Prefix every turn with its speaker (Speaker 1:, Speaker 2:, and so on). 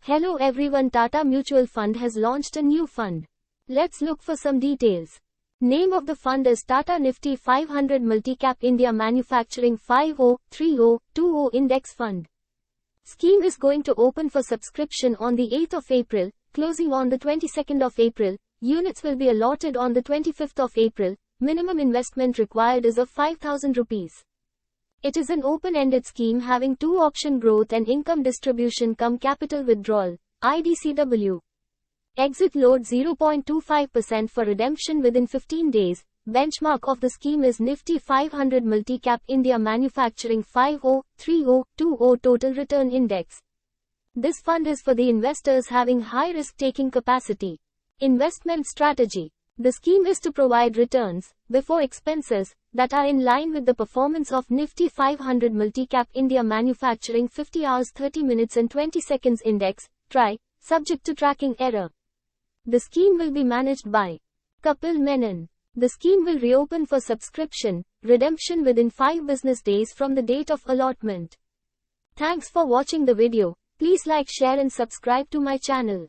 Speaker 1: Hello everyone, Tata Mutual Fund has launched a new fund. Let's look for some details. Name of the fund is Tata Nifty500 Multicap India Manufacturing 503020 Index Fund. Scheme is going to open for subscription on the 8th of April, closing on the 22nd of April. Units will be allotted on the 25th of April. Minimum investment required is of 5,000 rupees. It is an open-ended scheme having two option: growth and income distribution cum capital withdrawal, IDCW. Exit load 0.25% for redemption within 15 days. Benchmark of the scheme is Nifty500 Multicap India Manufacturing 503020 Total Return Index. This fund is for the investors having high risk-taking capacity. Investment strategy. The scheme is to provide returns, before expenses, that are in line with the performance of Nifty500 Multicap India Manufacturing 50 hours 30 minutes and 20 seconds index, subject to tracking error. The scheme will be managed by Kapil Menon. The scheme will reopen for subscription, redemption within 5 business days from the date of allotment. Thanks for watching the video. Please like, share and subscribe to my channel.